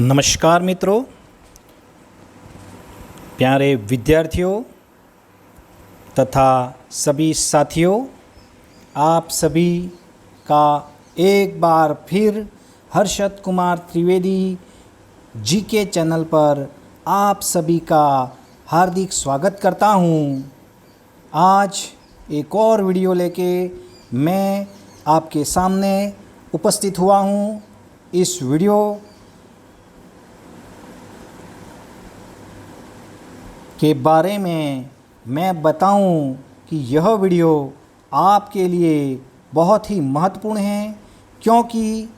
नमस्कार मित्रों, प्यारे विद्यार्थियों तथा सभी साथियों, आप सभी का एक बार फिर हर्षद कुमार त्रिवेदी जी के चैनल पर आप सभी का हार्दिक स्वागत करता हूं। आज एक और वीडियो लेके मैं आपके सामने उपस्थित हुआ हूं। इस वीडियो के बारे में मैं बताऊं कि यह वीडियो आपके लिए बहुत ही महत्वपूर्ण है, क्योंकि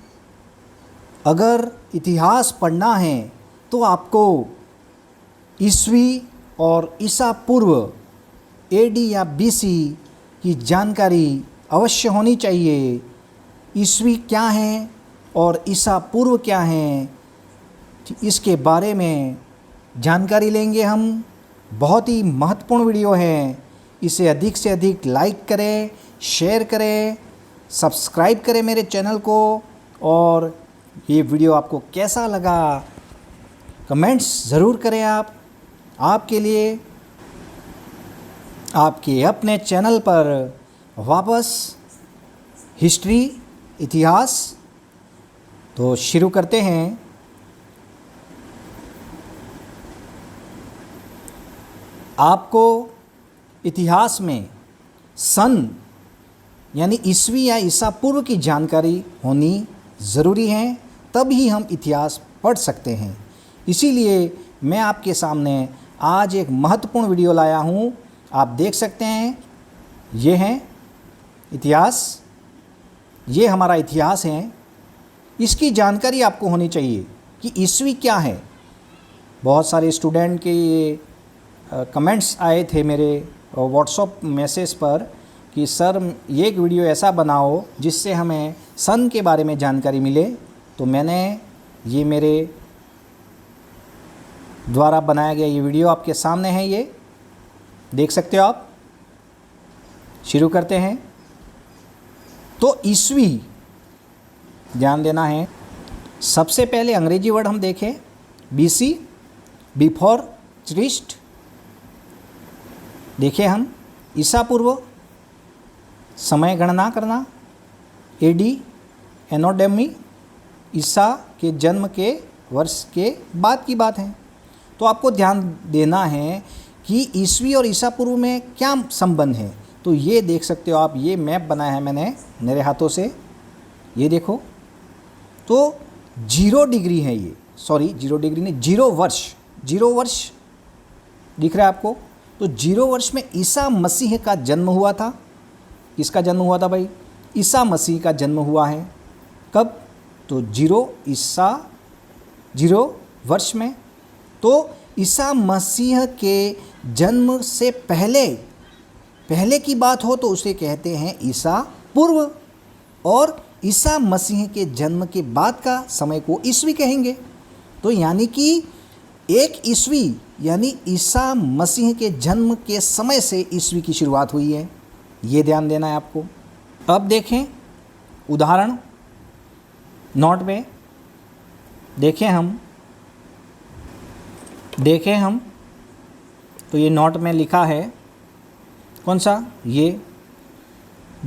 अगर इतिहास पढ़ना है तो आपको ईस्वी और ईसा पूर्व एडी या बीसी की जानकारी अवश्य होनी चाहिए। ईस्वी क्या है और ईसा पूर्व क्या है, इसके बारे में जानकारी लेंगे हम। बहुत ही महत्वपूर्ण वीडियो है, इसे अधिक से अधिक लाइक करें, शेयर करें, सब्सक्राइब करें मेरे चैनल को। और ये वीडियो आपको कैसा लगा कमेंट्स ज़रूर करें। आपके लिए आपके अपने चैनल पर वापस हिस्ट्री इतिहास। तो शुरू करते हैं। आपको इतिहास में सन यानी ईस्वी या ईसा पूर्व की जानकारी होनी ज़रूरी है, तभी हम इतिहास पढ़ सकते हैं। इसीलिए मैं आपके सामने आज एक महत्वपूर्ण वीडियो लाया हूँ। आप देख सकते हैं, ये है इतिहास, ये हमारा इतिहास है। इसकी जानकारी आपको होनी चाहिए कि ईस्वी क्या है। बहुत सारे स्टूडेंट के ये कमेंट्स आए थे मेरे व्हाट्सएप मैसेज पर कि सर ये एक वीडियो ऐसा बनाओ जिससे हमें सन के बारे में जानकारी मिले। तो मैंने ये मेरे द्वारा बनाया गया ये वीडियो आपके सामने है, ये देख सकते हो आप। शुरू करते हैं। तो ईस्वी ध्यान देना है। सबसे पहले अंग्रेजी वर्ड हम देखें, बीसी बिफोर क्रिस्ट। देखिए हम ईसा पूर्व समय गणना करना, एडी एनोडेमी ईसा के जन्म के वर्ष के बाद की बात है। तो आपको ध्यान देना है कि ईस्वी और ईसा पूर्व में क्या संबंध है। तो ये देख सकते हो आप, ये मैप बनाया है मैंने मेरे हाथों से, ये देखो। तो 0 डिग्री है ये, सॉरी 0 डिग्री नहीं, 0 वर्ष दिख रहा है आपको। तो 0 वर्ष में ईसा मसीह का जन्म हुआ था। किसका जन्म हुआ था भाई? ईसा मसीह का जन्म हुआ है। कब? तो 0 वर्ष में। तो ईसा मसीह के जन्म से पहले की बात हो तो उसे कहते हैं ईसा पूर्व, और ईसा मसीह के जन्म के बाद का समय को ईस्वी कहेंगे। तो यानी कि एक ईस्वी यानी ईसा मसीह के जन्म के समय से ईस्वी की शुरुआत हुई है, ये ध्यान देना है आपको। अब देखें उदाहरण नोट में, देखें हम तो ये नोट में लिखा है, कौन सा? ये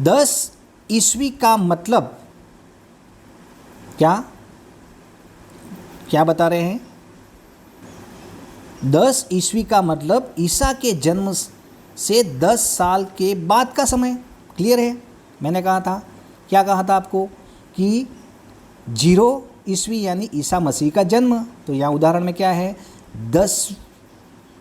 10 ईस्वी का मतलब क्या बता रहे हैं? 10 ईस्वी का मतलब ईसा के जन्म से 10 साल के बाद का समय। क्लियर है? मैंने कहा था, क्या कहा था आपको कि 0 ईस्वी यानी ईसा मसीह का जन्म। तो यहाँ उदाहरण में क्या है, 10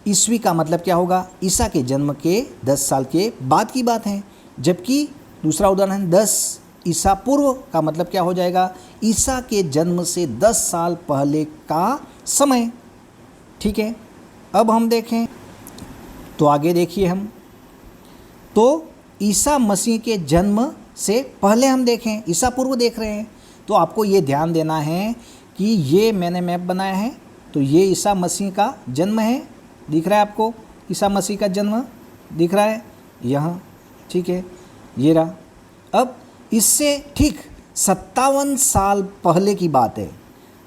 ईस्वी का मतलब क्या होगा? ईसा के जन्म के 10 साल के बाद की बात है। जबकि दूसरा उदाहरण 10 ईसा पूर्व का मतलब क्या हो जाएगा? ईसा के जन्म से 10 साल पहले का समय। ठीक है, अब हम देखें तो आगे देखिए हम, तो ईसा मसीह के जन्म से पहले हम देखें, ईसा पूर्व देख रहे हैं। तो आपको ये ध्यान देना है कि ये मैंने मैप बनाया है, तो ये ईसा मसीह का जन्म है, दिख रहा है आपको? ईसा मसीह का जन्म दिख रहा है यहाँ, ठीक है, ये रहा। अब इससे ठीक 57 साल पहले की बात है,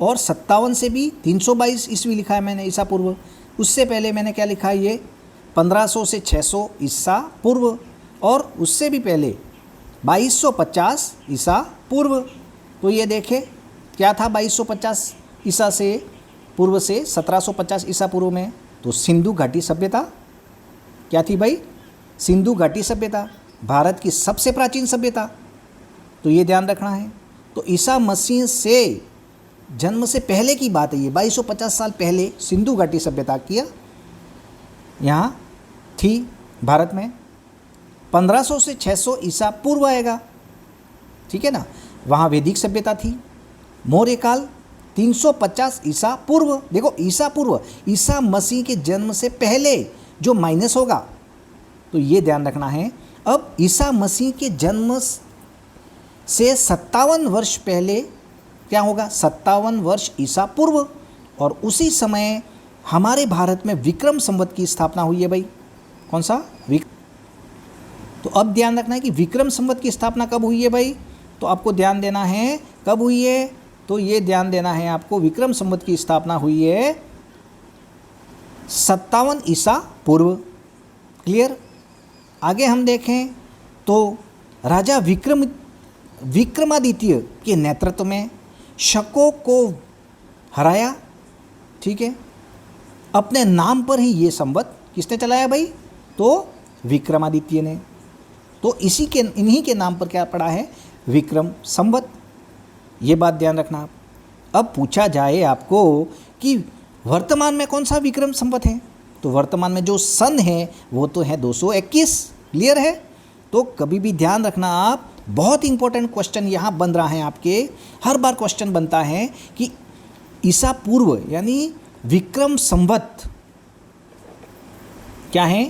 और 57 से भी 322 ईस्वी लिखा है मैंने ईसा पूर्व। उससे पहले मैंने क्या लिखा है, ये 1500 से 600 ईसा पूर्व, और उससे भी पहले 2250 ईसा पूर्व। तो ये देखें क्या था 2250 ईसा से पूर्व से 1750 ईसा पूर्व में, तो सिंधु घाटी सभ्यता। क्या थी भाई? सिंधु घाटी सभ्यता, भारत की सबसे प्राचीन सभ्यता। तो ये ध्यान रखना है। तो ईसा मसीह से जन्म से पहले की बात है, ये 2250 साल पहले सिंधु घाटी सभ्यता किया यहाँ थी भारत में। 1500 से 600 ईसा पूर्व आएगा, ठीक है ना, वहाँ वैदिक सभ्यता थी। मौर्य काल 350 ईसा पूर्व। देखो ईसा पूर्व, ईसा मसीह के जन्म से पहले जो माइनस होगा, तो ये ध्यान रखना है। अब ईसा मसीह के जन्म से 57 वर्ष पहले क्या होगा, 57 वर्ष ईसा पूर्व। और उसी समय हमारे भारत में विक्रम संवत की स्थापना हुई है भाई। कौन सा? तो अब ध्यान रखना है कि विक्रम संवत की स्थापना कब हुई है भाई, तो आपको ध्यान देना है कब हुई है, तो ये ध्यान देना है आपको, विक्रम संवत की स्थापना हुई है 57 ईसा पूर्व। क्लियर? आगे हम देखें तो राजा विक्रमादित्य के नेतृत्व में शकों को हराया, ठीक है। अपने नाम पर ही ये संवत किसने चलाया भाई, तो विक्रमादित्य ने। तो इन्हीं के नाम पर क्या पड़ा है, विक्रम संवत। ये बात ध्यान रखना आप। अब पूछा जाए आपको कि वर्तमान में कौन सा विक्रम संवत है, तो वर्तमान में जो सन है वो तो है 221। क्लियर है? तो कभी भी ध्यान रखना आप, बहुत इंपॉर्टेंट क्वेश्चन यहाँ बन रहा है आपके, हर बार क्वेश्चन बनता है कि ईसा पूर्व यानी विक्रम संवत क्या है,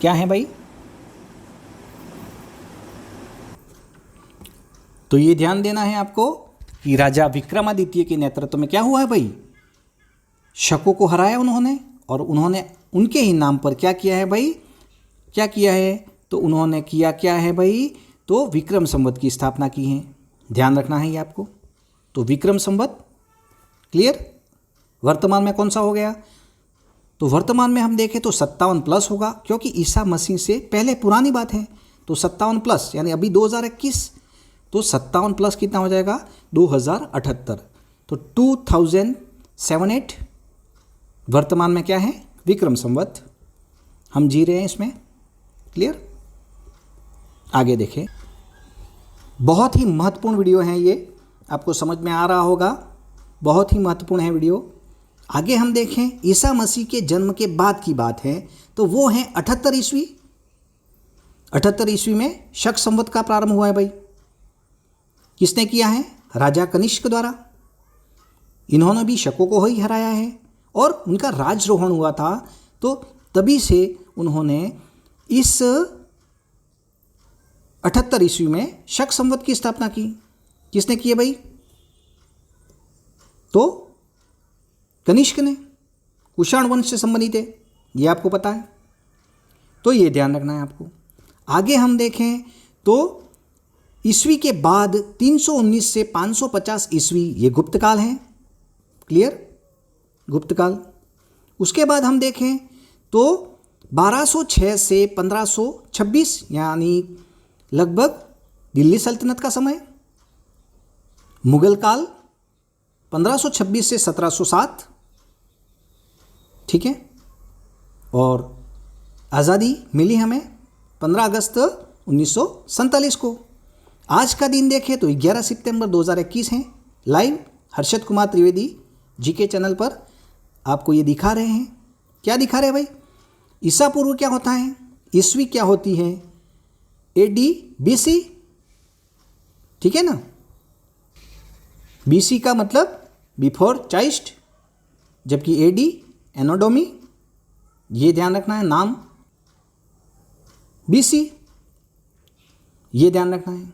क्या है भाई। तो ये ध्यान देना है आपको कि राजा विक्रमादित्य के नेतृत्व में क्या हुआ है भाई, शकों को हराया उन्होंने, और उन्होंने उनके ही नाम पर क्या किया है भाई, क्या किया है, तो उन्होंने किया क्या है भाई, तो विक्रम संवत की स्थापना की है। ध्यान रखना है ये आपको। तो विक्रम संवत। क्लियर? वर्तमान में कौन सा हो गया, तो वर्तमान में हम देखें तो 57 प्लस होगा, क्योंकि ईसा मसीह से पहले पुरानी बात है। तो 57 प्लस यानी अभी 2021, तो 57 प्लस कितना हो जाएगा, 2078। तो 2078 वर्तमान में क्या है, विक्रम संवत हम जी रहे हैं इसमें। क्लियर? आगे देखें, बहुत ही महत्वपूर्ण वीडियो है ये, आपको समझ में आ रहा होगा, बहुत ही महत्वपूर्ण है वीडियो। आगे हम देखें, ईसा मसीह के जन्म के बाद की बात है, तो वो है 78 ईस्वी। 78 ईस्वी में शक संवत का प्रारंभ हुआ है भाई। किसने किया है, राजा कनिष्क द्वारा। इन्होंने भी शकों को ही हराया है और उनका राजरोहण हुआ था, तो तभी से उन्होंने इस 78 ईस्वी में शक संवत की स्थापना की। किसने की है भाई, तो कनिष्क ने। कुषाण वंश से संबंधित है, ये आपको पता है, तो ये ध्यान रखना है आपको। आगे हम देखें तो ईस्वी के बाद 319 से 550 ईस्वी ये गुप्त काल है। क्लियर? गुप्त काल। उसके बाद हम देखें तो 1206 से 1526 यानी लगभग दिल्ली सल्तनत का समय। मुगल काल 1526 से 1707, ठीक है। और आज़ादी मिली हमें 15 अगस्त 1947 को। आज का दिन देखें तो 11 सितंबर 2021 है। Live Harshad Kumar Trivedi GK channel पर आपको ये दिखा रहे हैं। क्या दिखा रहे हैं भाई, ईसा पूर्व क्या होता है, ईस्वी क्या होती है, AD BC, ठीक है ना। BC का मतलब बिफोर चाइस्ट, जबकि AD एनोडोमी, ये ध्यान रखना है, नाम BC, ये ध्यान रखना है।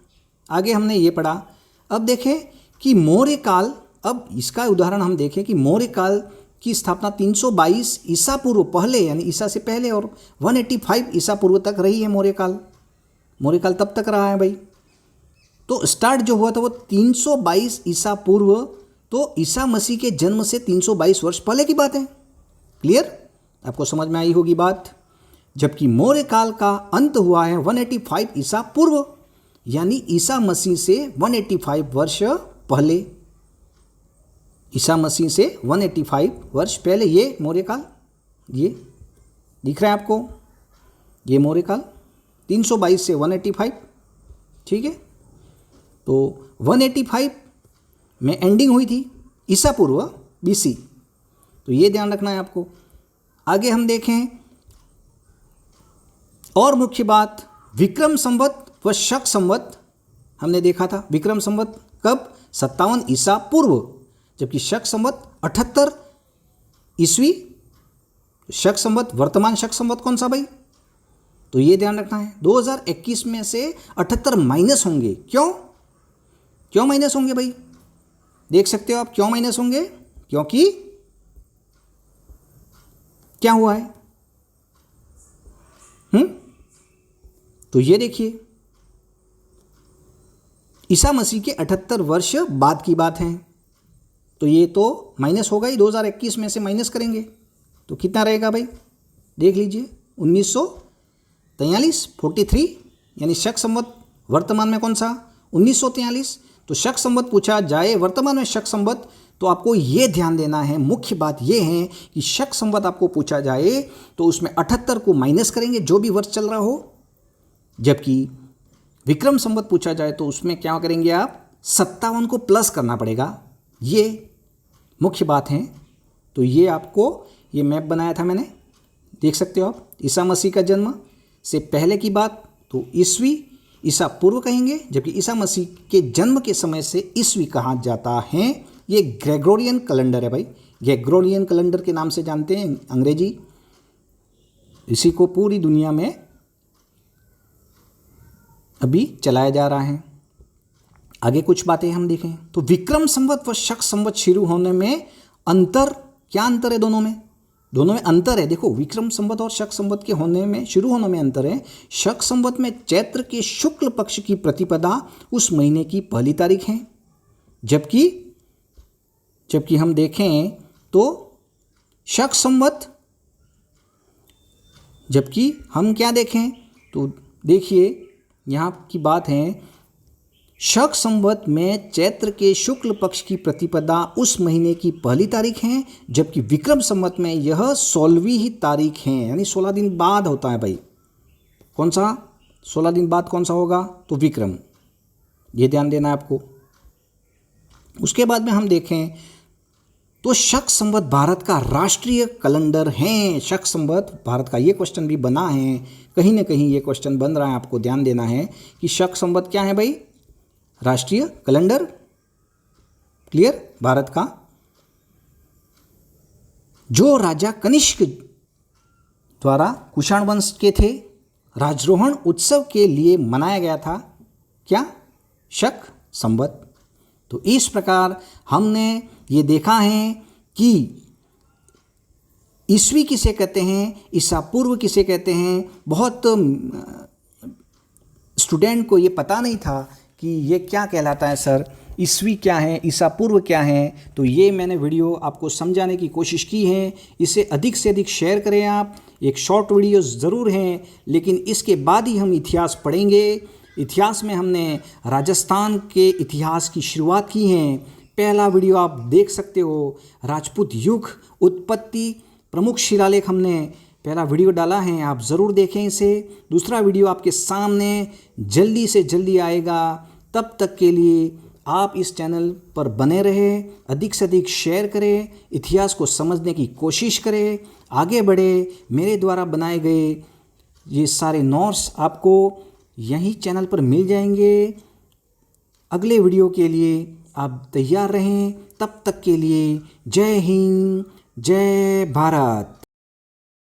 आगे हमने ये पढ़ा। अब देखें कि मौर्य काल, अब इसका उदाहरण हम देखें कि मौर्य काल की स्थापना 322 ईसा पूर्व पहले यानी ईसा से पहले और 185 ईसा पूर्व तक रही है मौर्य काल। मौर्य काल तब तक रहा है भाई। तो स्टार्ट जो हुआ था वो 322 ईसा पूर्व, तो ईसा मसीह के जन्म से 322 वर्ष पहले की बात है। क्लियर? आपको समझ में आई होगी बात। जबकि मौर्य काल का अंत हुआ है 185 ईसा पूर्व, यानी ईसा मसीह से 185 वर्ष पहले। ईसा मसीह से 185 वर्ष पहले ये मौर्य काल, ये दिख रहा है आपको, ये मौर्य काल 322 से 185। ठीक है, तो 185 में एंडिंग हुई थी ईसा पूर्व BC, तो ये ध्यान रखना है आपको। आगे हम देखें और मुख्य बात, विक्रम संवत व शक संवत हमने देखा था। विक्रम संवत कब? 57 ईसा पूर्व, जबकि शक संवत 78 ईस्वी। शक संवत, वर्तमान शक संवत कौन सा भाई? तो ये ध्यान रखना है 2021 में से 78 माइनस होंगे। क्यों माइनस होंगे भाई? देख सकते हो आप क्यों माइनस होंगे, क्योंकि क्या हुआ है? तो ये देखिए, ईसा मसीह के 78 वर्ष बाद की बात है, तो ये तो माइनस होगा ही। 2021 में से माइनस करेंगे तो कितना रहेगा भाई? देख लीजिए, 1943 43, यानी शक संवत वर्तमान में कौन सा? 1943। तो शक संवत पूछा जाए वर्तमान में शक संवत, तो आपको ये ध्यान देना है, मुख्य बात ये है कि शक संवत आपको पूछा जाए तो उसमें 78 को माइनस करेंगे जो भी वर्ष चल रहा हो। जबकि विक्रम संवत पूछा जाए तो उसमें क्या करेंगे आप? 57 को प्लस करना पड़ेगा। ये मुख्य बात है। तो ये आपको, ये मैप बनाया था मैंने, देख सकते हो आप। ईसा मसीह का जन्म से पहले की बात तो ईस्वी, ईसा पूर्व कहेंगे, जबकि ईसा मसीह के जन्म के समय से ईस्वी कहा जाता है। ये ग्रेगोरियन कैलेंडर है भाई, ग्रेगोरियन कैलेंडर के नाम से जानते हैं अंग्रेजी। इसी को पूरी दुनिया में अभी चलाया जा रहा है। आगे कुछ बातें हम देखें तो विक्रम संवत व शक संवत शुरू होने में अंतर, क्या अंतर है दोनों में? दोनों में अंतर है। देखो, विक्रम संवत और शक संवत के होने में, शुरू होने में अंतर है। शक संवत में चैत्र के शुक्ल पक्ष की प्रतिपदा उस महीने की पहली तारीख है, जबकि हम देखें तो शक संवत, जबकि हम क्या देखें तो देखिए यहाँ की बात है, शक संवत में चैत्र के शुक्ल पक्ष की प्रतिपदा उस महीने की पहली तारीख है, जबकि विक्रम संवत में यह 16वीं ही तारीख है, यानी 16 दिन बाद होता है भाई। कौन सा 16 दिन बाद कौन सा होगा? तो विक्रम, ये ध्यान देना है आपको। उसके बाद में हम देखें तो शक संवत भारत का राष्ट्रीय कैलेंडर है। शक संवत भारत का, ये क्वेश्चन भी बना है, कहीं ना कहीं ये क्वेश्चन बन रहा है, आपको ध्यान देना है कि शक संवत क्या है भाई? राष्ट्रीय कैलेंडर। क्लियर? भारत का, जो राजा कनिष्क द्वारा कुषाण वंश के थे, राजरोहण उत्सव के लिए मनाया गया था। क्या? शक संवत। तो इस प्रकार हमने ये देखा है कि ईस्वी किसे कहते हैं, ईसा पूर्व किसे कहते हैं। बहुत स्टूडेंट को ये पता नहीं था कि ये क्या कहलाता है सर, ईस्वी क्या है, ईसा पूर्व क्या है। तो ये मैंने वीडियो आपको समझाने की कोशिश की है। इसे अधिक से अधिक शेयर करें आप। एक शॉर्ट वीडियो ज़रूर हैं, लेकिन इसके बाद ही हम इतिहास पढ़ेंगे। इतिहास में हमने राजस्थान के इतिहास की शुरुआत की है। पहला वीडियो आप देख सकते हो, राजपूत युग उत्पत्ति प्रमुख शिलालेख, हमने पहला वीडियो डाला है, आप ज़रूर देखें इसे। दूसरा वीडियो आपके सामने जल्दी से जल्दी आएगा। तब तक के लिए आप इस चैनल पर बने रहें, अधिक से अधिक शेयर करें, इतिहास को समझने की कोशिश करें, आगे बढ़े। मेरे द्वारा बनाए गए ये सारे नोट्स आपको यही चैनल पर मिल जाएंगे। अगले वीडियो के लिए आप तैयार रहें। तब तक के लिए जय हिंद, जय भारत।